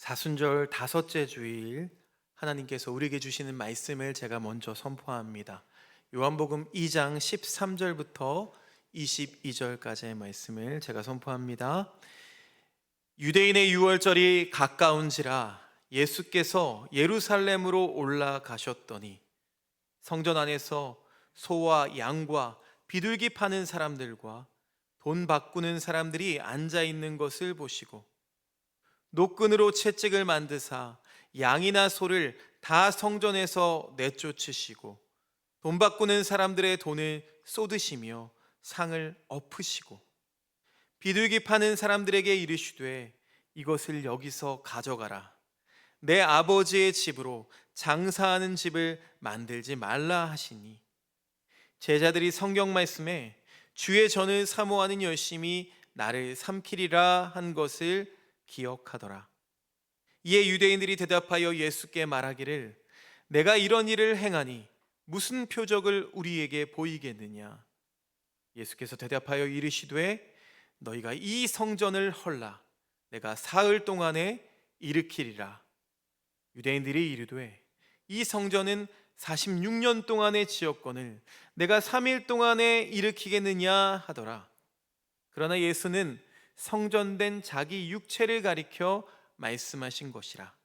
사순절 다섯째 주일 하나님께서 우리에게 주시는 말씀을 제가 먼저 선포합니다. 요한복음 2장 13절부터 22절까지의 말씀을 제가 선포합니다. 유대인의 유월절이 가까운지라 예수께서 예루살렘으로 올라가셨더니 성전 안에서 소와 양과 비둘기 파는 사람들과 돈 바꾸는 사람들이 앉아 있는 것을 보시고 노끈으로 채찍을 만드사 양이나 소를 다 성전에서 내쫓으시고 돈 바꾸는 사람들의 돈을 쏟으시며 상을 엎으시고 비둘기 파는 사람들에게 이르시되 이것을 여기서 가져가라. 내 아버지의 집으로 장사하는 집을 만들지 말라 하시니 제자들이 성경 말씀에 주의 전을 사모하는 열심히 나를 삼키리라 한 것을 기억하더라. 이에 유대인들이 대답하여 예수께 말하기를 내가 이런 일을 행하니 무슨 표적을 우리에게 보이겠느냐. 예수께서 대답하여 이르시되 너희가 이 성전을 헐라 내가 사흘 동안에 일으키리라. 유대인들이 이르되 이 성전은 46년 동안의 지었건을 내가 3일 동안에 일으키겠느냐 하더라. 그러나 예수는 성전된 자기 육체를 가리켜 말씀하신 것이라.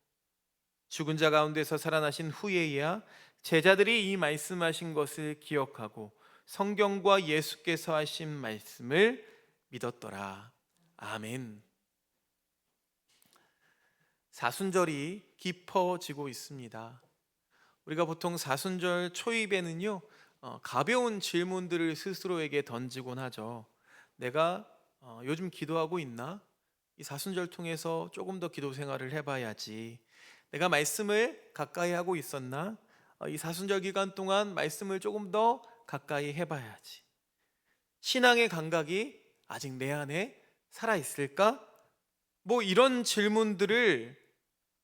죽은 자 가운데서 살아나신 후에야 제자들이 이 말씀하신 것을 기억하고 성경과 예수께서 하신 말씀을 믿었더라. 아멘. 사순절이 깊어지고 있습니다. 우리가 보통 사순절 초입에는요 가벼운 질문들을 스스로에게 던지곤 하죠. 내가 요즘 기도하고 있나? 이 사순절 통해서 조금 더 기도 생활을 해봐야지. 내가 말씀을 가까이 하고 있었나? 이 사순절 기간 동안 말씀을 조금 더 가까이 해봐야지. 신앙의 감각이 아직 내 안에 살아있을까? 뭐 이런 질문들을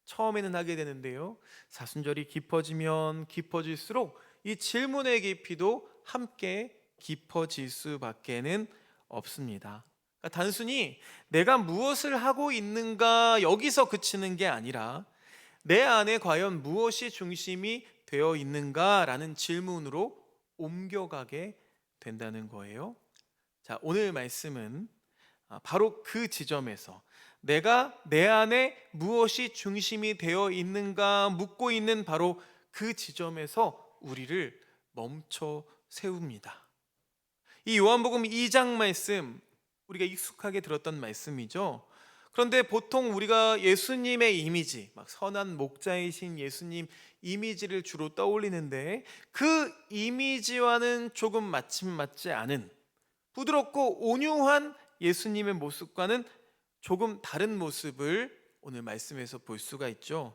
처음에는 하게 되는데요, 사순절이 깊어지면 깊어질수록 이 질문의 깊이도 함께 깊어질 수밖에는 없습니다. 그러니까 단순히 내가 무엇을 하고 있는가 여기서 그치는 게 아니라 내 안에 과연 무엇이 중심이 되어 있는가라는 질문으로 옮겨가게 된다는 거예요. 자, 오늘 말씀은 바로 그 지점에서 내가 내 안에 무엇이 중심이 되어 있는가 묻고 있는 바로 그 지점에서 우리를 멈춰 세웁니다. 이 요한복음 2장 말씀 우리가 익숙하게 들었던 말씀이죠. 그런데 보통 우리가 예수님의 이미지, 막 선한 목자이신 예수님 이미지를 주로 떠올리는데 그 이미지와는 조금 맞지 않은 부드럽고 온유한 예수님의 모습과는 조금 다른 모습을 오늘 말씀에서 볼 수가 있죠.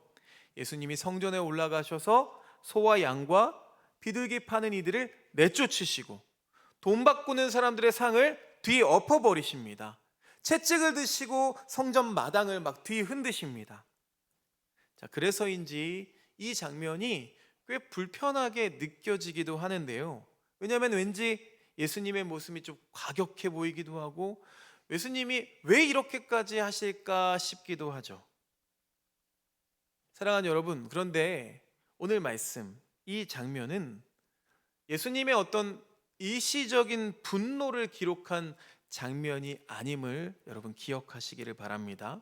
예수님이 성전에 올라가셔서 소와 양과 비둘기 파는 이들을 내쫓으시고 돈 바꾸는 사람들의 상을 뒤엎어 버리십니다. 채찍을 드시고 성전 마당을 막 뒤흔드십니다. 자, 그래서인지 이 장면이 꽤 불편하게 느껴지기도 하는데요. 왜냐하면 왠지 예수님의 모습이 좀 과격해 보이기도 하고 예수님이 왜 이렇게까지 하실까 싶기도 하죠. 사랑하는 여러분, 그런데 오늘 말씀 이 장면은 예수님의 어떤 일시적인 분노를 기록한 장면이 아님을 여러분 기억하시기를 바랍니다.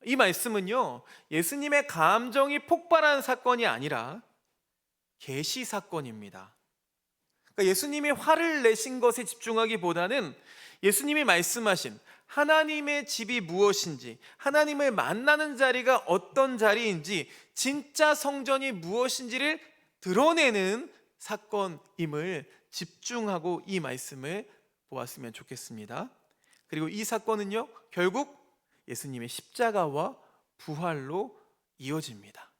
이 말씀은요 예수님의 감정이 폭발한 사건이 아니라 계시 사건입니다. 그러니까 예수님이 화를 내신 것에 집중하기보다는 예수님이 말씀하신 하나님의 집이 무엇인지, 하나님을 만나는 자리가 어떤 자리인지, 진짜 성전이 무엇인지를 드러내는 사건임을 집중하고 이 말씀을 보았으면 좋겠습니다. 그리고 이 사건은요 결국 예수님의 십자가와 부활로 이어집니다.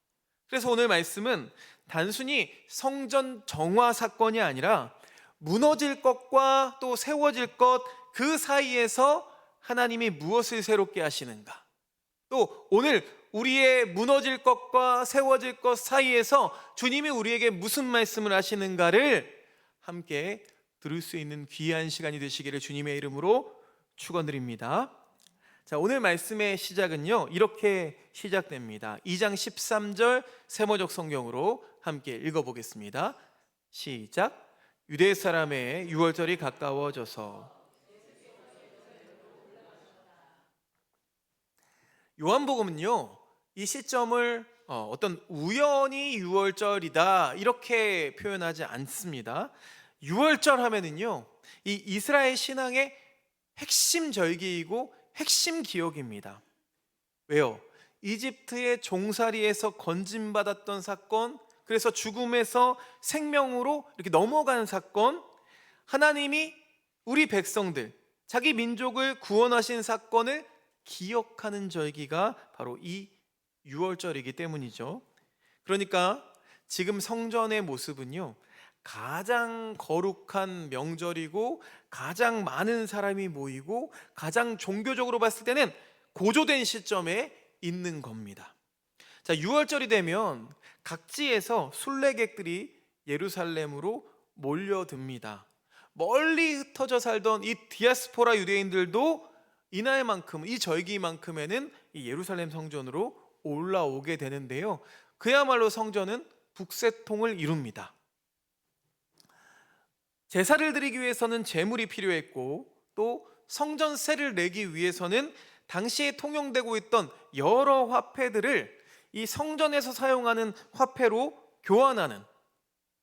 그래서 오늘 말씀은 단순히 성전 정화 사건이 아니라 무너질 것과 또 세워질 것 그 사이에서 하나님이 무엇을 새롭게 하시는가, 또 오늘 우리의 무너질 것과 세워질 것 사이에서 주님이 우리에게 무슨 말씀을 하시는가를 함께 들을 수 있는 귀한 시간이 되시기를 주님의 이름으로 축원드립니다. 자, 오늘 말씀의 시작은요, 이렇게 시작됩니다. 2장 13절 세모적 성경으로 함께 읽어보겠습니다. 시작. 유대 사람의 유월절이 가까워져서. 요한복음은요, 이 시점을 어떤 우연히 유월절이다 이렇게 표현하지 않습니다. 유월절 하면은요, 이 이스라엘 신앙의 핵심 절기이고 핵심 기억입니다. 왜요? 이집트의 종살이에서 건짐받았던 사건, 그래서 죽음에서 생명으로 이렇게 넘어가는 사건, 하나님이 우리 백성들, 자기 민족을 구원하신 사건을 기억하는 절기가 바로 이 유월절이기 때문이죠. 그러니까 지금 성전의 모습은요, 가장 거룩한 명절이고 가장 많은 사람이 모이고 가장 종교적으로 봤을 때는 고조된 시점에 있는 겁니다. 자, 6월절이 되면 각지에서 순례객들이 예루살렘으로 몰려듭니다. 멀리 흩어져 살던 이 디아스포라 유대인들도 이날만큼, 이 절기만큼에는 이 예루살렘 성전으로 올라오게 되는데요, 그야말로 성전은 북새통을 이룹니다. 제사를 드리기 위해서는 제물이 필요했고, 또 성전세를 내기 위해서는 당시에 통용되고 있던 여러 화폐들을 이 성전에서 사용하는 화폐로 교환하는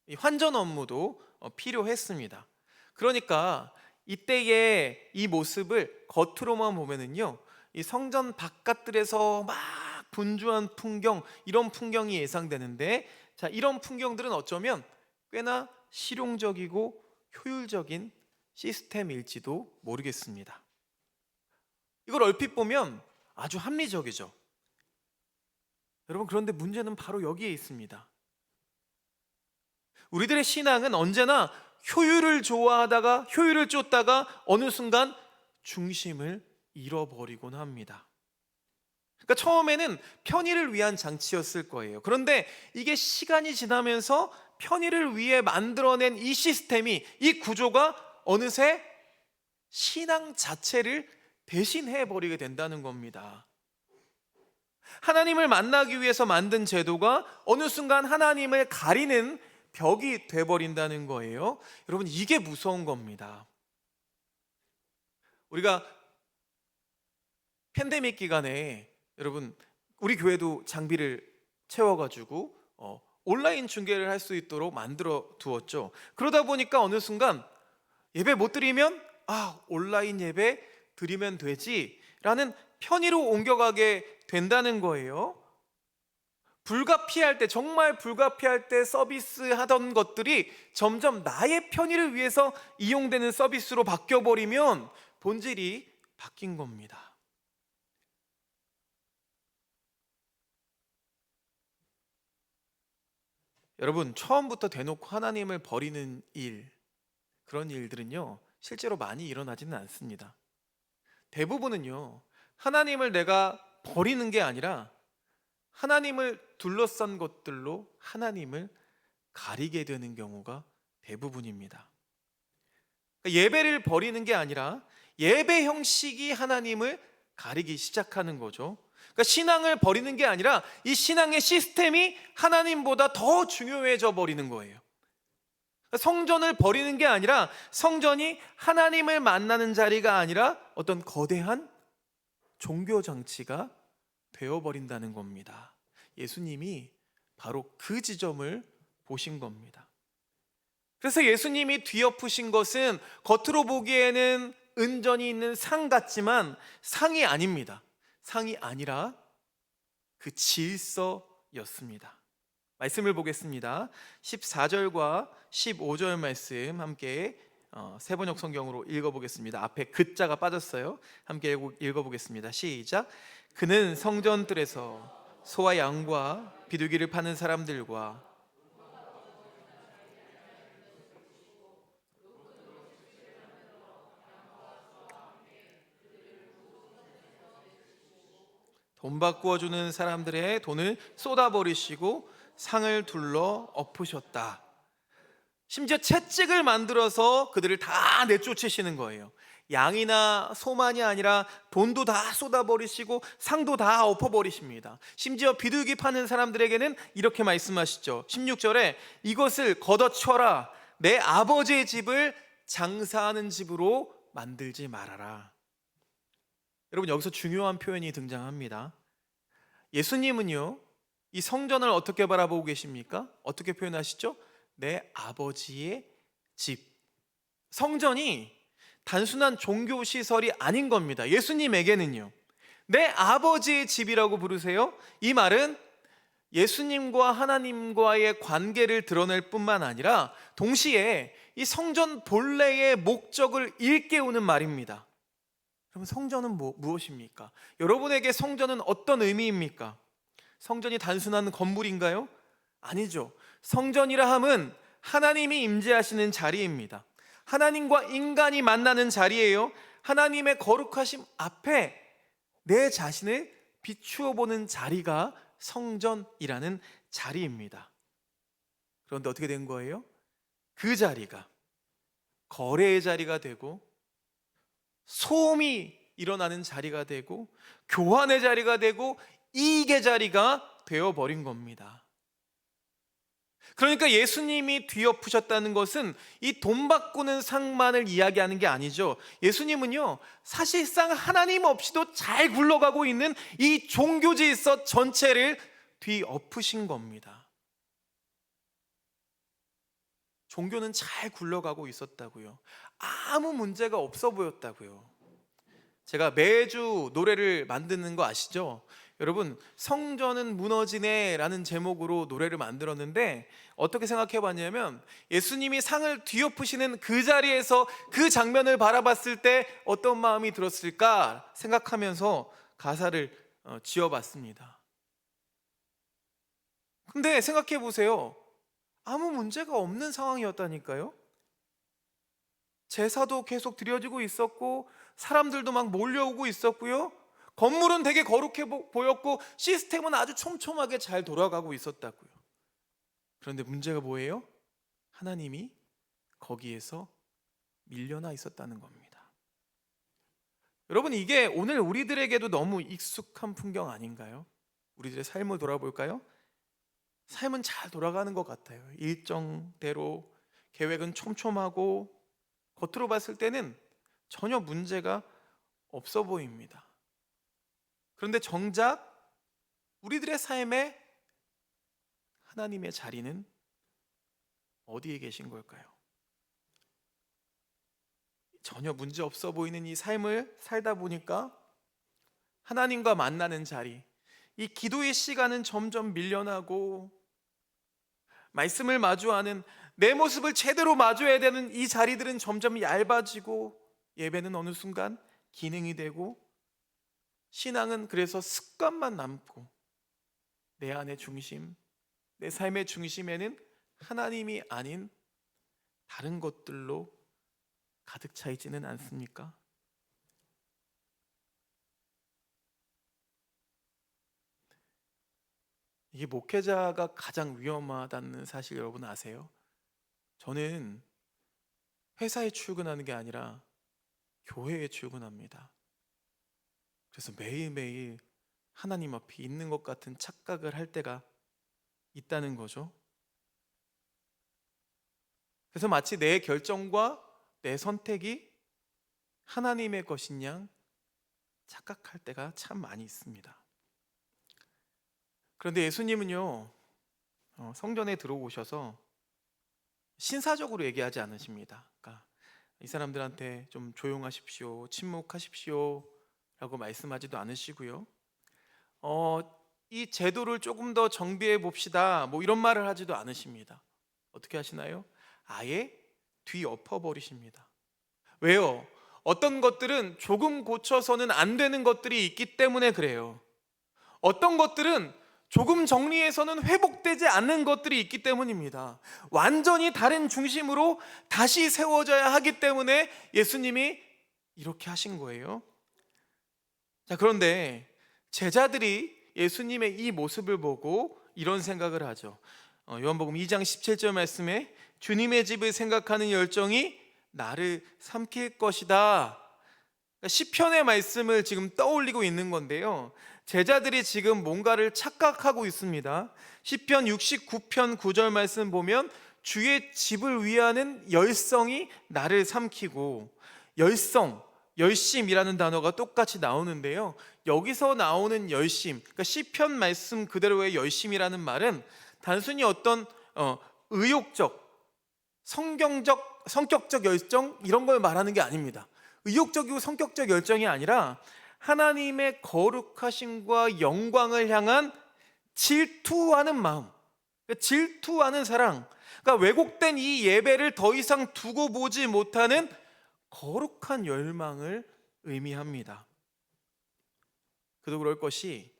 이 환전 업무도 필요했습니다. 그러니까 이때의 이 모습을 겉으로만 보면은요, 이 성전 바깥들에서 막 분주한 풍경, 이런 풍경이 예상되는데, 자, 이런 풍경들은 어쩌면 꽤나 실용적이고 효율적인 시스템일지도 모르겠습니다. 이걸 얼핏 보면 아주 합리적이죠. 여러분, 그런데 문제는 바로 여기에 있습니다. 우리들의 신앙은 언제나 효율을 좋아하다가 효율을 쫓다가 어느 순간 중심을 잃어버리곤 합니다. 그러니까 처음에는 편의를 위한 장치였을 거예요. 그런데 이게 시간이 지나면서 편의를 위해 만들어낸 이 시스템이, 이 구조가 어느새 신앙 자체를 대신해 버리게 된다는 겁니다. 하나님을 만나기 위해서 만든 제도가 어느 순간 하나님을 가리는 벽이 돼버린다는 거예요. 여러분, 이게 무서운 겁니다. 우리가 팬데믹 기간에 여러분, 우리 교회도 장비를 채워가지고 온라인 중계를 할 수 있도록 만들어 두었죠. 그러다 보니까 어느 순간 예배 못 드리면 온라인 예배 드리면 되지 라는 편의로 옮겨가게 된다는 거예요. 불가피할 때, 정말 불가피할 때 서비스 하던 것들이 점점 나의 편의를 위해서 이용되는 서비스로 바뀌어버리면 본질이 바뀐 겁니다. 여러분, 처음부터 대놓고 하나님을 버리는 일, 그런 일들은요, 실제로 많이 일어나지는 않습니다. 대부분은요, 하나님을 내가 버리는 게 아니라 하나님을 둘러싼 것들로 하나님을 가리게 되는 경우가 대부분입니다. 그러니까 예배를 버리는 게 아니라 예배 형식이 하나님을 가리기 시작하는 거죠. 그러니까 신앙을 버리는 게 아니라 이 신앙의 시스템이 하나님보다 더 중요해져 버리는 거예요. 그러니까 성전을 버리는 게 아니라 성전이 하나님을 만나는 자리가 아니라 어떤 거대한 종교 장치가 되어버린다는 겁니다. 예수님이 바로 그 지점을 보신 겁니다. 그래서 예수님이 뒤엎으신 것은 겉으로 보기에는 은전이 있는 상 같지만 상이 아닙니다. 상이 아니라 그 질서였습니다. 말씀을 보겠습니다. 14절과 15절 말씀 함께 세번역 성경으로 읽어보겠습니다. 앞에 그자가 빠졌어요. 함께 읽어보겠습니다. 시작. 그는 성전들에서 소와 양과 비둘기를 파는 사람들과 돈 바꾸어 주는 사람들의 돈을 쏟아버리시고 상을 둘러 엎으셨다. 심지어 채찍을 만들어서 그들을 다 내쫓으시는 거예요. 양이나 소만이 아니라 돈도 다 쏟아버리시고 상도 다 엎어버리십니다. 심지어 비둘기 파는 사람들에게는 이렇게 말씀하시죠. 16절에 이것을 걷어쳐라. 내 아버지의 집을 장사하는 집으로 만들지 말아라. 여러분, 여기서 중요한 표현이 등장합니다. 예수님은요, 이 성전을 어떻게 바라보고 계십니까? 어떻게 표현하시죠? 내 아버지의 집. 성전이 단순한 종교 시설이 아닌 겁니다. 예수님에게는요, 내 아버지의 집이라고 부르세요. 이 말은 예수님과 하나님과의 관계를 드러낼 뿐만 아니라 동시에 이 성전 본래의 목적을 일깨우는 말입니다. 그럼 성전은 무엇입니까? 여러분에게 성전은 어떤 의미입니까? 성전이 단순한 건물인가요? 아니죠. 성전이라 함은 하나님이 임재하시는 자리입니다. 하나님과 인간이 만나는 자리예요. 하나님의 거룩하심 앞에 내 자신을 비추어 보는 자리가 성전이라는 자리입니다. 그런데 어떻게 된 거예요? 그 자리가 거래의 자리가 되고 소음이 일어나는 자리가 되고 교환의 자리가 되고 이익의 자리가 되어버린 겁니다. 그러니까 예수님이 뒤엎으셨다는 것은 이 돈 바꾸는 상만을 이야기하는 게 아니죠. 예수님은요, 사실상 하나님 없이도 잘 굴러가고 있는 이 종교 질서 전체를 뒤엎으신 겁니다. 종교는 잘 굴러가고 있었다고요. 아무 문제가 없어 보였다고요. 제가 매주 노래를 만드는 거 아시죠? 여러분, 성전은 무너지네 라는 제목으로 노래를 만들었는데 어떻게 생각해 봤냐면, 예수님이 상을 뒤엎으시는 그 자리에서 그 장면을 바라봤을 때 어떤 마음이 들었을까 생각하면서 가사를 지어봤습니다. 근데 생각해 보세요. 아무 문제가 없는 상황이었다니까요. 제사도 계속 드려지고 있었고 사람들도 막 몰려오고 있었고요. 건물은 되게 거룩해 보였고 시스템은 아주 촘촘하게 잘 돌아가고 있었다고요. 그런데 문제가 뭐예요? 하나님이 거기에서 밀려나 있었다는 겁니다. 여러분, 이게 오늘 우리들에게도 너무 익숙한 풍경 아닌가요? 우리들의 삶을 돌아볼까요? 삶은 잘 돌아가는 것 같아요. 일정대로 계획은 촘촘하고 겉으로 봤을 때는 전혀 문제가 없어 보입니다. 그런데 정작 우리들의 삶에 하나님의 자리는 어디에 계신 걸까요? 전혀 문제 없어 보이는 이 삶을 살다 보니까 하나님과 만나는 자리, 이 기도의 시간은 점점 밀려나고 말씀을 마주하는, 내 모습을 제대로 마주해야 되는 이 자리들은 점점 얇아지고 예배는 어느 순간 기능이 되고 신앙은 그래서 습관만 남고 내 안의 중심, 내 삶의 중심에는 하나님이 아닌 다른 것들로 가득 차 있지는 않습니까? 이게 목회자가 가장 위험하다는 사실 여러분 아세요? 저는 회사에 출근하는 게 아니라 교회에 출근합니다. 그래서 매일매일 하나님 앞에 있는 것 같은 착각을 할 때가 있다는 거죠. 그래서 마치 내 결정과 내 선택이 하나님의 것인 양 착각할 때가 참 많이 있습니다. 그런데 예수님은요, 성전에 들어오셔서 신사적으로 얘기하지 않으십니다. 그러니까 이 사람들한테 좀 조용하십시오, 침묵하십시오 라고 말씀하지도 않으시고요. 이 제도를 조금 더 정비해 봅시다, 뭐 이런 말을 하지도 않으십니다. 어떻게 하시나요? 아예 뒤엎어 버리십니다. 왜요? 어떤 것들은 조금 고쳐서는 안 되는 것들이 있기 때문에 그래요. 어떤 것들은 조금 정리해서는 회복되지 않는 것들이 있기 때문입니다. 완전히 다른 중심으로 다시 세워져야 하기 때문에 예수님이 이렇게 하신 거예요. 자, 그런데 제자들이 예수님의 이 모습을 보고 이런 생각을 하죠. 요한복음 2장 17절 말씀에 주님의 집을 생각하는 열정이 나를 삼킬 것이다. 시편의 말씀을 지금 떠올리고 있는 건데요. 제자들이 지금 뭔가를 착각하고 있습니다. 시편 69편 9절 말씀 보면 주의 집을 위하는 열성이 나를 삼키고, 열심이라는 단어가 똑같이 나오는데요. 여기서 나오는 열심, 그러니까 시편 말씀 그대로의 열심이라는 말은 단순히 어떤 의욕적, 성격적 열정 이런 걸 말하는 게 아닙니다. 의욕적이고 성격적 열정이 아니라 하나님의 거룩하심과 영광을 향한 질투하는 마음, 그러니까 질투하는 사랑, 그러니까 왜곡된 이 예배를 더 이상 두고 보지 못하는 거룩한 열망을 의미합니다. 그도 그럴 것이,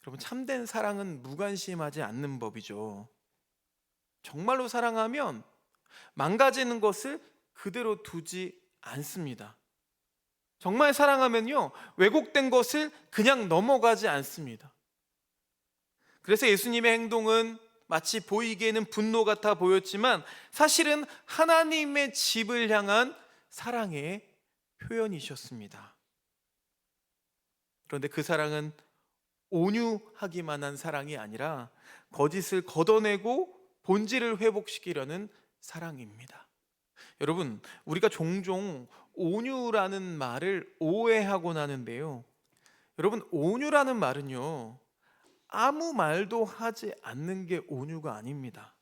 여러분, 참된 사랑은 무관심하지 않는 법이죠. 정말로 사랑하면 망가지는 것을 그대로 두지 않습니다. 정말 사랑하면요, 왜곡된 것을 그냥 넘어가지 않습니다. 그래서 예수님의 행동은 마치 보이기에는 분노 같아 보였지만 사실은 하나님의 집을 향한 사랑의 표현이셨습니다. 그런데 그 사랑은 온유하기만 한 사랑이 아니라 거짓을 걷어내고 본질을 회복시키려는 사랑입니다. 여러분, 우리가 종종 온유라는 말을 오해하곤 하는데요. 여러분, 온유라는 말은요, 아무 말도 하지 않는 게 온유가 아닙니다.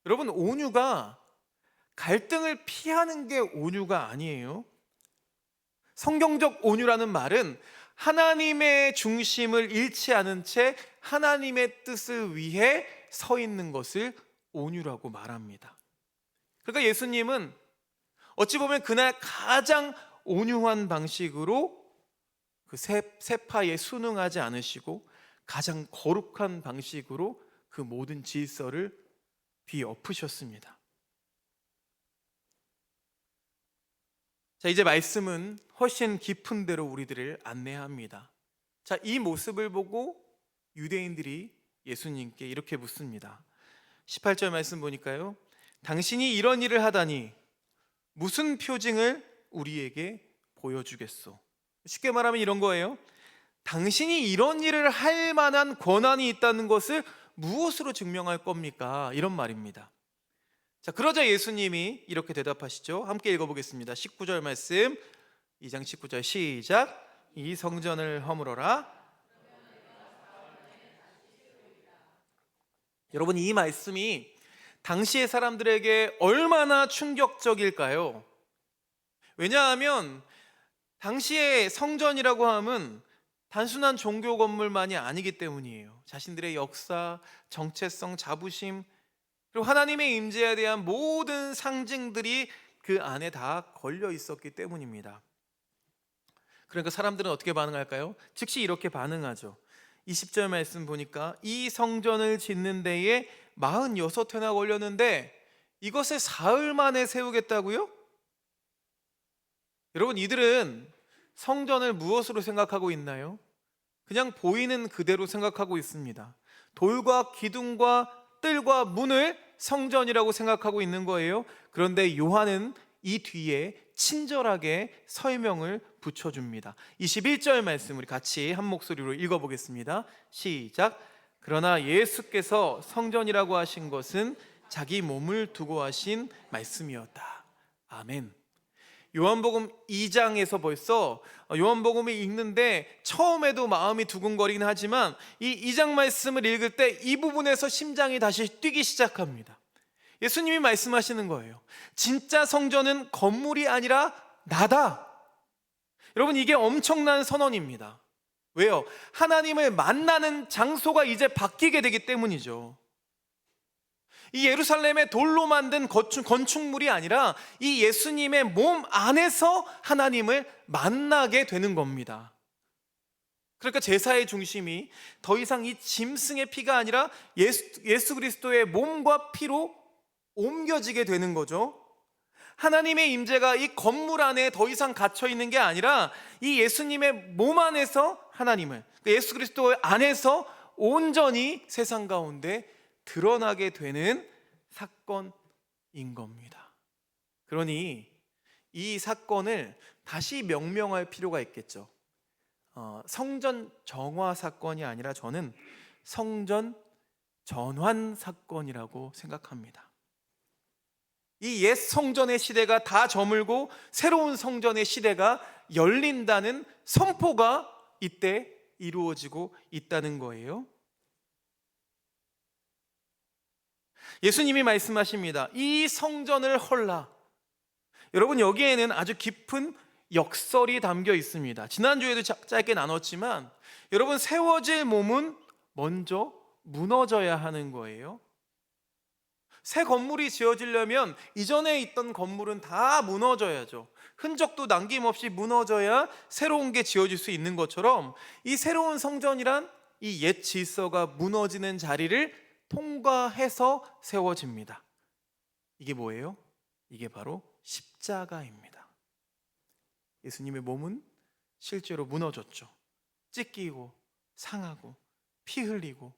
여러분, 온유가 갈등을 피하는 게 온유가 아니에요. 성경적 온유라는 말은 하나님의 중심을 잃지 않은 채 하나님의 뜻을 위해 서 있는 것을 온유라고 말합니다. 그러니까 예수님은 어찌 보면 그날 가장 온유한 방식으로 그 세파에 순응하지 않으시고 가장 거룩한 방식으로 그 모든 질서를 뒤엎으셨습니다. 자, 이제 말씀은 훨씬 깊은 데로 우리들을 안내합니다. 자, 이 모습을 보고 유대인들이 예수님께 이렇게 묻습니다. 18절 말씀 보니까요, 당신이 이런 일을 하다니 무슨 표징을 우리에게 보여주겠소? 쉽게 말하면 이런 거예요. 당신이 이런 일을 할 만한 권한이 있다는 것을 무엇으로 증명할 겁니까? 이런 말입니다. 자, 그러자 예수님이 이렇게 대답하시죠. 함께 읽어보겠습니다. 19절 말씀, 2장 19절 시작. 이 성전을 허물어라. 여러분, 이 말씀이 당시의 사람들에게 얼마나 충격적일까요? 왜냐하면 당시의 성전이라고 하면 단순한 종교 건물만이 아니기 때문이에요. 자신들의 역사, 정체성, 자부심, 그리고 하나님의 임재에 대한 모든 상징들이 그 안에 다 걸려 있었기 때문입니다. 그러니까 사람들은 어떻게 반응할까요? 즉시 이렇게 반응하죠. 20절 말씀 보니까 이 성전을 짓는 데에 46회나 걸렸는데 이것을 사흘 만에 세우겠다고요? 여러분, 이들은 성전을 무엇으로 생각하고 있나요? 그냥 보이는 그대로 생각하고 있습니다. 돌과 기둥과 뜰과 문을 성전이라고 생각하고 있는 거예요. 그런데 요한은 이 뒤에 친절하게 설명을 붙여줍니다. 21절 말씀 우리 같이 한 목소리로 읽어보겠습니다. 시작. 그러나 예수께서 성전이라고 하신 것은 자기 몸을 두고 하신 말씀이었다. 아멘. 요한복음 2장에서 벌써 요한복음을 읽는데 처음에도 마음이 두근거리긴 하지만 이 2장 말씀을 읽을 때 이 부분에서 심장이 다시 뛰기 시작합니다. 예수님이 말씀하시는 거예요. 진짜 성전은 건물이 아니라 나다. 여러분, 이게 엄청난 선언입니다. 왜요? 하나님을 만나는 장소가 이제 바뀌게 되기 때문이죠. 이 예루살렘의 돌로 만든 건축물이 아니라 이 예수님의 몸 안에서 하나님을 만나게 되는 겁니다. 그러니까 제사의 중심이 더 이상 이 짐승의 피가 아니라 예수 그리스도의 몸과 피로 옮겨지게 되는 거죠. 하나님의 임재가 이 건물 안에 더 이상 갇혀 있는 게 아니라 이 예수님의 몸 안에서 하나님을, 예수 그리스도 안에서 온전히 세상 가운데 드러나게 되는 사건인 겁니다. 그러니 이 사건을 다시 명명할 필요가 있겠죠. 성전 정화 사건이 아니라 저는 성전 전환 사건이라고 생각합니다. 이 옛 성전의 시대가 다 저물고 새로운 성전의 시대가 열린다는 선포가 이때 이루어지고 있다는 거예요. 예수님이 말씀하십니다. 이 성전을 헐라. 여러분, 여기에는 아주 깊은 역설이 담겨 있습니다. 지난주에도 짧게 나눴지만 여러분, 세워질 몸은 먼저 무너져야 하는 거예요. 새 건물이 지어지려면 이전에 있던 건물은 다 무너져야죠. 흔적도 남김없이 무너져야 새로운 게 지어질 수 있는 것처럼 이 새로운 성전이란 이 옛 질서가 무너지는 자리를 통과해서 세워집니다. 이게 뭐예요? 이게 바로 십자가입니다. 예수님의 몸은 실제로 무너졌죠. 찢기고 상하고 피 흘리고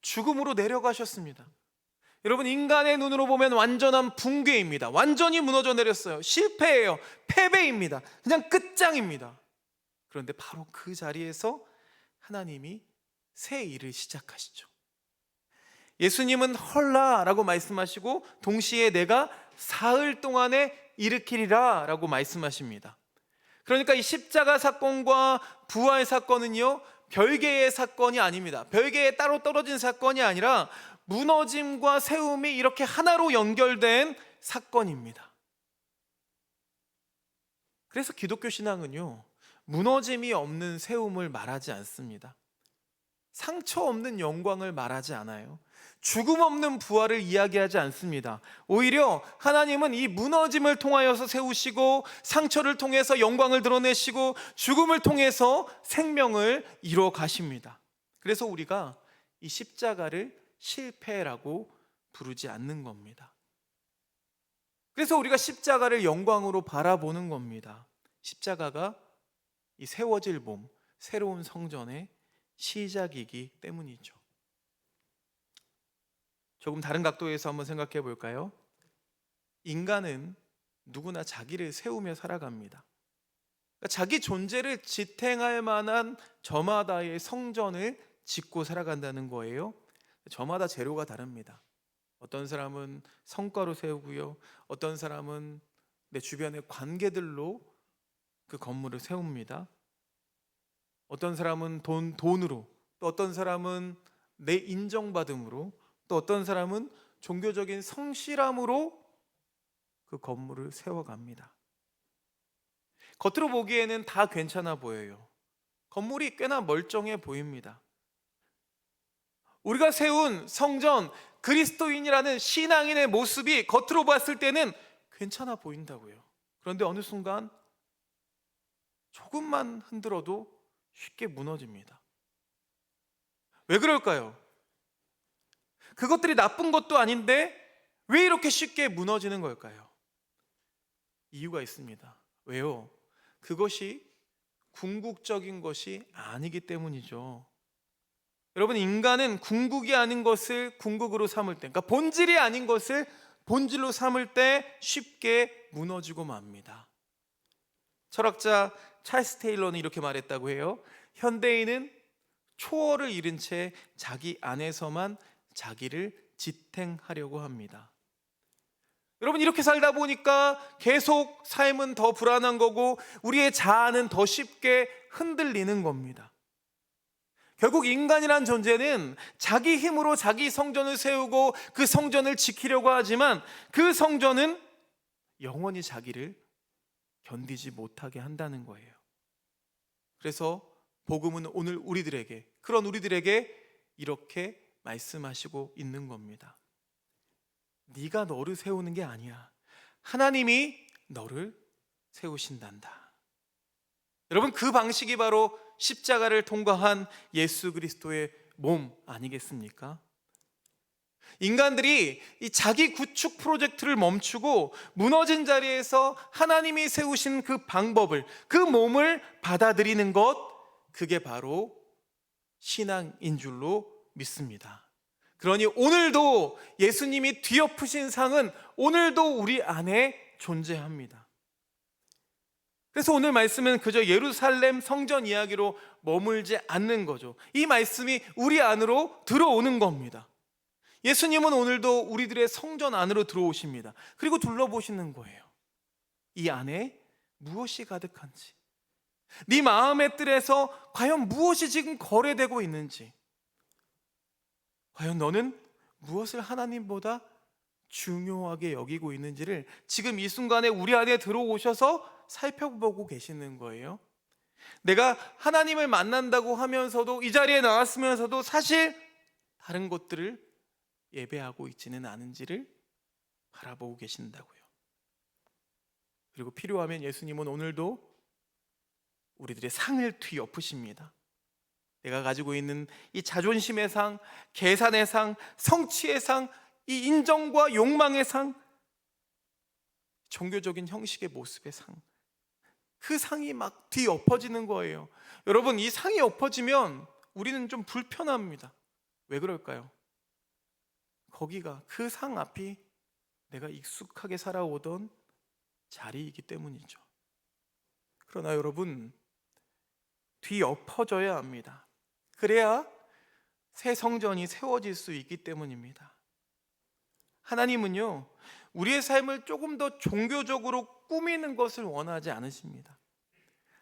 죽음으로 내려가셨습니다. 여러분, 인간의 눈으로 보면 완전한 붕괴입니다. 완전히 무너져 내렸어요. 실패예요. 패배입니다. 그냥 끝장입니다. 그런데 바로 그 자리에서 하나님이 새 일을 시작하시죠. 예수님은 헐라라고 말씀하시고 동시에 내가 사흘 동안에 일으키리라 라고 말씀하십니다. 그러니까 이 십자가 사건과 부활 사건은요, 별개의 사건이 아닙니다. 별개의 따로 떨어진 사건이 아니라 무너짐과 세움이 이렇게 하나로 연결된 사건입니다. 그래서 기독교 신앙은요, 무너짐이 없는 세움을 말하지 않습니다. 상처 없는 영광을 말하지 않아요. 죽음 없는 부활을 이야기하지 않습니다. 오히려 하나님은 이 무너짐을 통하여서 세우시고 상처를 통해서 영광을 드러내시고 죽음을 통해서 생명을 이루어 가십니다. 그래서 우리가 이 십자가를 실패라고 부르지 않는 겁니다. 그래서 우리가 십자가를 영광으로 바라보는 겁니다. 십자가가 이 세워질 몸, 새로운 성전의 시작이기 때문이죠. 조금 다른 각도에서 한번 생각해 볼까요? 인간은 누구나 자기를 세우며 살아갑니다. 그러니까 자기 존재를 지탱할 만한 저마다의 성전을 짓고 살아간다는 거예요. 저마다 재료가 다릅니다. 어떤 사람은 성과로 세우고요, 어떤 사람은 내 주변의 관계들로 그 건물을 세웁니다. 어떤 사람은 돈으로, 또 어떤 사람은 내 인정받음으로, 또 어떤 사람은 종교적인 성실함으로 그 건물을 세워갑니다. 겉으로 보기에는 다 괜찮아 보여요. 건물이 꽤나 멀쩡해 보입니다. 우리가 세운 성전, 그리스도인이라는 신앙인의 모습이 겉으로 봤을 때는 괜찮아 보인다고요. 그런데 어느 순간 조금만 흔들어도 쉽게 무너집니다. 왜 그럴까요? 그것들이 나쁜 것도 아닌데 왜 이렇게 쉽게 무너지는 걸까요? 이유가 있습니다. 왜요? 그것이 궁극적인 것이 아니기 때문이죠. 여러분, 인간은 궁극이 아닌 것을 궁극으로 삼을 때, 그러니까 본질이 아닌 것을 본질로 삼을 때 쉽게 무너지고 맙니다. 철학자 찰스 테일러는 이렇게 말했다고 해요. 현대인은 초월을 잃은 채 자기 안에서만 자기를 지탱하려고 합니다. 여러분, 이렇게 살다 보니까 계속 삶은 더 불안한 거고 우리의 자아는 더 쉽게 흔들리는 겁니다. 결국 인간이란 존재는 자기 힘으로 자기 성전을 세우고 그 성전을 지키려고 하지만 그 성전은 영원히 자기를 견디지 못하게 한다는 거예요. 그래서 복음은 오늘 그런 우리들에게 이렇게 말씀하시고 있는 겁니다. 네가 너를 세우는 게 아니야. 하나님이 너를 세우신단다. 여러분, 그 방식이 바로 십자가를 통과한 예수 그리스도의 몸 아니겠습니까? 인간들이 이 자기 구축 프로젝트를 멈추고 무너진 자리에서 하나님이 세우신 그 방법을, 그 몸을 받아들이는 것, 그게 바로 신앙인 줄로 믿습니다. 그러니 오늘도 예수님이 뒤엎으신 상은 오늘도 우리 안에 존재합니다. 그래서 오늘 말씀은 그저 예루살렘 성전 이야기로 머물지 않는 거죠. 이 말씀이 우리 안으로 들어오는 겁니다. 예수님은 오늘도 우리들의 성전 안으로 들어오십니다. 그리고 둘러보시는 거예요. 이 안에 무엇이 가득한지, 네 마음의 뜰에서 과연 무엇이 지금 거래되고 있는지, 과연 너는 무엇을 하나님보다 중요하게 여기고 있는지를 지금 이 순간에 우리 안에 들어오셔서 살펴보고 계시는 거예요. 내가 하나님을 만난다고 하면서도, 이 자리에 나왔으면서도 사실 다른 것들을 예배하고 있지는 않은지를 바라보고 계신다고요. 그리고 필요하면 예수님은 오늘도 우리들의 상을 뒤엎으십니다. 내가 가지고 있는 이 자존심의 상, 계산의 상, 성취의 상, 이 인정과 욕망의 상, 종교적인 형식의 모습의 상, 그 상이 막 뒤엎어지는 거예요. 여러분, 이 상이 엎어지면 우리는 좀 불편합니다. 왜 그럴까요? 거기가, 그 상 앞이 내가 익숙하게 살아오던 자리이기 때문이죠. 그러나 여러분, 뒤엎어져야 합니다. 그래야 새 성전이 세워질 수 있기 때문입니다. 하나님은요, 우리의 삶을 조금 더 종교적으로 꾸미는 것을 원하지 않으십니다.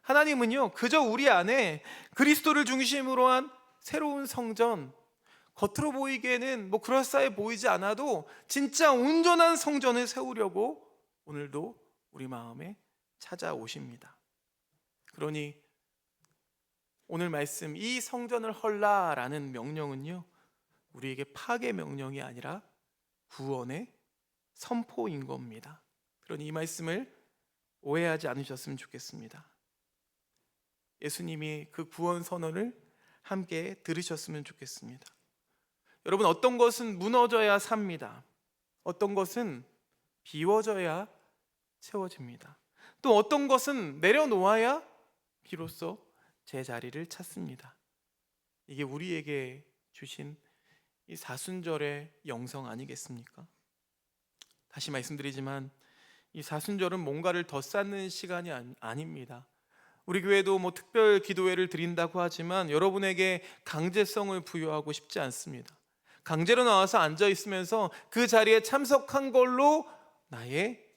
하나님은요, 그저 우리 안에 그리스도를 중심으로 한 새로운 성전, 겉으로 보이기에는 뭐 그럴싸해 보이지 않아도 진짜 온전한 성전을 세우려고 오늘도 우리 마음에 찾아오십니다. 그러니 오늘 말씀, 이 성전을 헐라라는 명령은요, 우리에게 파괴 명령이 아니라 구원의 선포인 겁니다. 그러니 이 말씀을 오해하지 않으셨으면 좋겠습니다. 예수님이 그 구원 선언을 함께 들으셨으면 좋겠습니다. 여러분, 어떤 것은 무너져야 삽니다. 어떤 것은 비워져야 채워집니다. 또 어떤 것은 내려놓아야 비로소 제 자리를 찾습니다. 이게 우리에게 주신 이 사순절의 영성 아니겠습니까? 다시 말씀드리지만 이 사순절은 뭔가를 더 쌓는 시간이 아닙니다. 우리 교회도 뭐 특별 기도회를 드린다고 하지만 여러분에게 강제성을 부여하고 싶지 않습니다. 강제로 나와서 앉아 있으면서 그 자리에 참석한 걸로 나의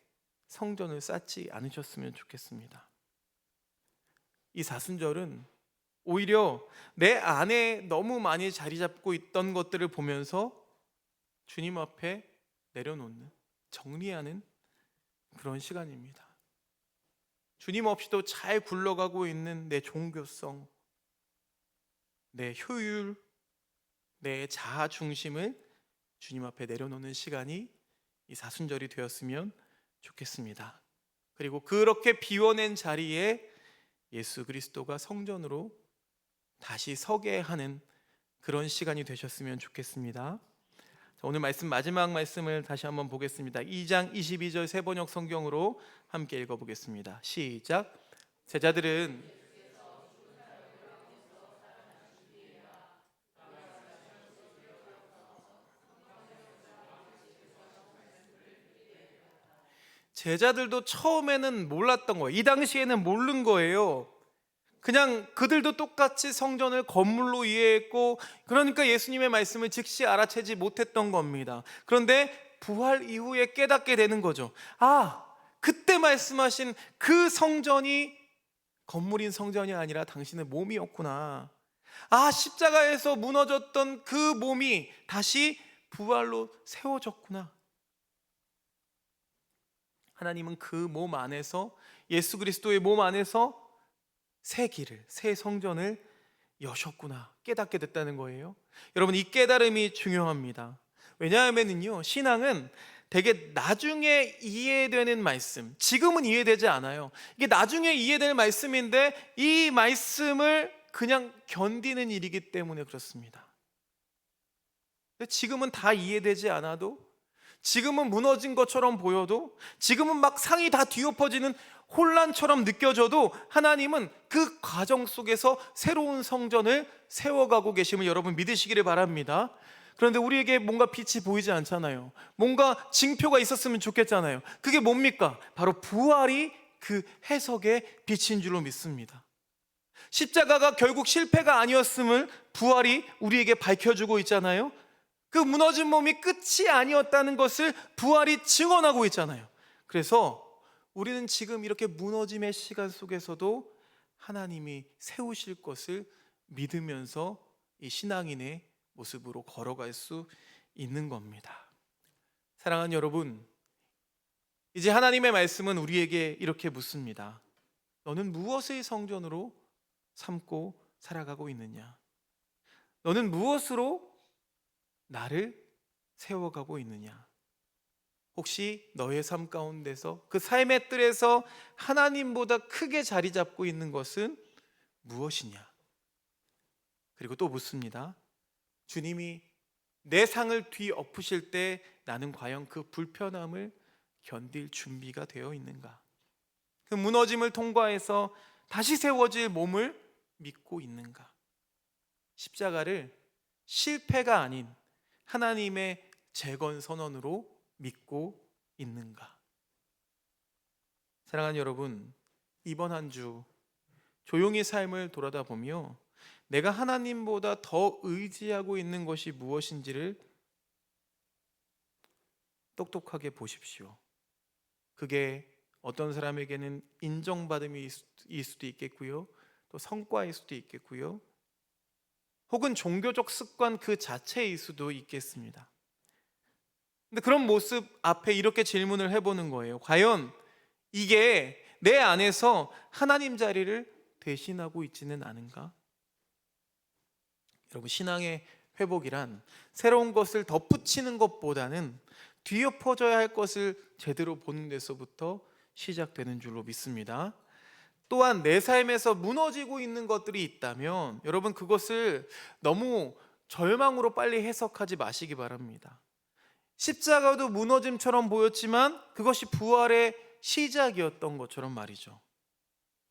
성전을 쌓지 않으셨으면 좋겠습니다. 이 사순절은 오히려 내 안에 너무 많이 자리 잡고 있던 것들을 보면서 주님 앞에 내려놓는, 정리하는 그런 시간입니다. 주님 없이도 잘 굴러가고 있는 내 종교성, 내 효율, 내 자아 중심을 주님 앞에 내려놓는 시간이 이 사순절이 되었으면 좋겠습니다. 그리고 그렇게 비워낸 자리에 예수 그리스도가 성전으로 다시 서게 하는 그런 시간이 되셨으면 좋겠습니다. 오늘 말씀, 마지막 말씀을 다시 한번 보겠습니다. 2장 22절 세번역 성경으로 함께 읽어보겠습니다. 시작. 제자들은 제자들도 처음에는 몰랐던 거예요. 이 당시에는 모르는 거예요. 그냥 그들도 똑같이 성전을 건물로 이해했고, 그러니까 예수님의 말씀을 즉시 알아채지 못했던 겁니다. 그런데 부활 이후에 깨닫게 되는 거죠. 아, 그때 말씀하신 그 성전이 건물인 성전이 아니라 당신의 몸이었구나. 아, 십자가에서 무너졌던 그 몸이 다시 부활로 세워졌구나. 하나님은 그 몸 안에서, 예수 그리스도의 몸 안에서 새 길을, 새 성전을 여셨구나 깨닫게 됐다는 거예요. 여러분, 이 깨달음이 중요합니다. 왜냐하면요, 신앙은 되게 나중에 이해되는 말씀, 지금은 이해되지 않아요. 이게 나중에 이해될 말씀인데 이 말씀을 그냥 견디는 일이기 때문에 그렇습니다. 지금은 다 이해되지 않아도, 지금은 무너진 것처럼 보여도, 지금은 막 상이 다 뒤엎어지는 혼란처럼 느껴져도 하나님은 그 과정 속에서 새로운 성전을 세워가고 계심을 여러분 믿으시기를 바랍니다. 그런데 우리에게 뭔가 빛이 보이지 않잖아요. 뭔가 징표가 있었으면 좋겠잖아요. 그게 뭡니까? 바로 부활이 그 해석의 빛인 줄로 믿습니다. 십자가가 결국 실패가 아니었음을 부활이 우리에게 밝혀주고 있잖아요. 그 무너진 몸이 끝이 아니었다는 것을 부활이 증언하고 있잖아요. 그래서 우리는 지금 이렇게 무너짐의 시간 속에서도 하나님이 세우실 것을 믿으면서 이 신앙인의 모습으로 걸어갈 수 있는 겁니다. 사랑하는 여러분, 이제 하나님의 말씀은 우리에게 이렇게 묻습니다. 너는 무엇의 성전으로 삼고 살아가고 있느냐? 너는 무엇으로 나를 세워가고 있느냐? 혹시 너의 삶 가운데서 그 삶의 뜰에서 하나님보다 크게 자리 잡고 있는 것은 무엇이냐? 그리고 또 묻습니다. 주님이 내 상을 뒤엎으실 때 나는 과연 그 불편함을 견딜 준비가 되어 있는가? 그 무너짐을 통과해서 다시 세워질 몸을 믿고 있는가? 십자가를 실패가 아닌 하나님의 재건 선언으로 믿고 있는가? 사랑하는 여러분, 이번 한 주 조용히 삶을 돌아다 보며 내가 하나님보다 더 의지하고 있는 것이 무엇인지를 똑똑하게 보십시오. 그게 어떤 사람에게는 인정받음일 수도 있겠고요, 또 성과일 수도 있겠고요, 혹은 종교적 습관 그 자체일 수도 있겠습니다. 근데 그런 모습 앞에 이렇게 질문을 해보는 거예요. 과연 이게 내 안에서 하나님 자리를 대신하고 있지는 않은가? 여러분, 신앙의 회복이란 새로운 것을 덧붙이는 것보다는 뒤엎어져야 할 것을 제대로 보는 데서부터 시작되는 줄로 믿습니다. 또한 내 삶에서 무너지고 있는 것들이 있다면 여러분, 그것을 너무 절망으로 빨리 해석하지 마시기 바랍니다. 십자가도 무너짐처럼 보였지만 그것이 부활의 시작이었던 것처럼 말이죠.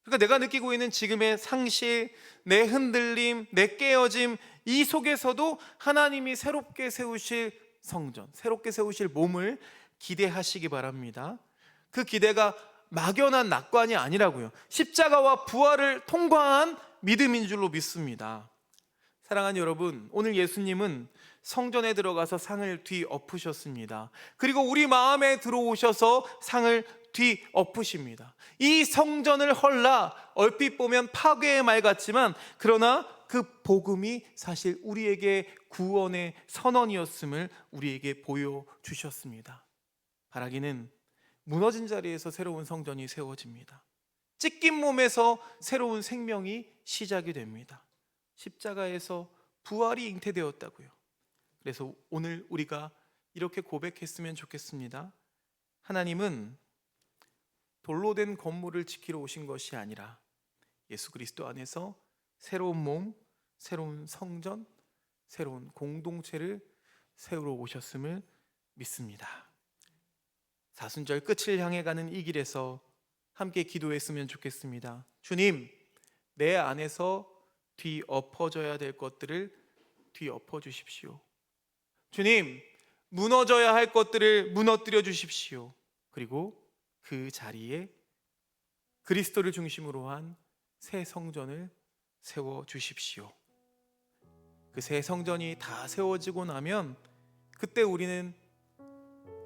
그러니까 내가 느끼고 있는 지금의 상실, 내 흔들림, 내 깨어짐, 이 속에서도 하나님이 새롭게 세우실 성전, 새롭게 세우실 몸을 기대하시기 바랍니다. 그 기대가 막연한 낙관이 아니라고요. 십자가와 부활을 통과한 믿음인 줄로 믿습니다. 사랑하는 여러분, 오늘 예수님은 성전에 들어가서 상을 뒤엎으셨습니다. 그리고 우리 마음에 들어오셔서 상을 뒤엎으십니다. 이 성전을 헐라 얼핏 보면 파괴의 말 같지만, 그러나 그 복음이 사실 우리에게 구원의 선언이었음을 우리에게 보여주셨습니다. 바라기는 무너진 자리에서 새로운 성전이 세워집니다. 찢긴 몸에서 새로운 생명이 시작이 됩니다. 십자가에서 부활이 잉태되었다고요. 그래서 오늘 우리가 이렇게 고백했으면 좋겠습니다. 하나님은 돌로 된 건물을 지키러 오신 것이 아니라 예수 그리스도 안에서 새로운 몸, 새로운 성전, 새로운 공동체를 세우러 오셨음을 믿습니다. 사순절 끝을 향해 가는 이 길에서 함께 기도했으면 좋겠습니다. 주님, 내 안에서 뒤엎어져야 될 것들을 뒤엎어 주십시오. 주님, 무너져야 할 것들을 무너뜨려 주십시오. 그리고 그 자리에 그리스도를 중심으로 한 새 성전을 세워 주십시오. 그 새 성전이 다 세워지고 나면 그때 우리는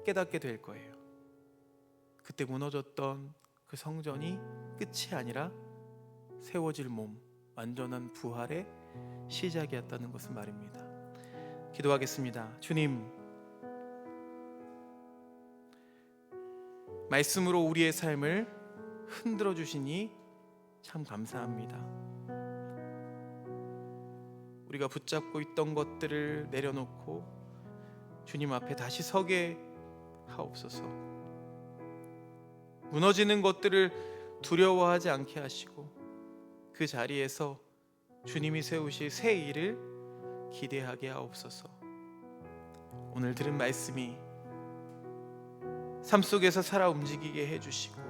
깨닫게 될 거예요. 그때 무너졌던 그 성전이 끝이 아니라 세워질 몸, 완전한 부활의 시작이었다는 것을 말입니다. 기도하겠습니다. 주님, 말씀으로 우리의 삶을 흔들어 주시니 참 감사합니다. 우리가 붙잡고 있던 것들을 내려놓고 주님 앞에 다시 서게 하옵소서. 무너지는 것들을 두려워하지 않게 하시고 그 자리에서 주님이 세우실 새 일을 기대하게 하옵소서. 오늘 들은 말씀이 삶 속에서 살아 움직이게 해주시고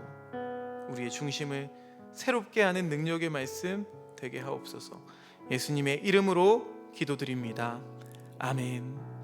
우리의 중심을 새롭게 하는 능력의 말씀 되게 하옵소서. 예수님의 이름으로 기도드립니다. 아멘.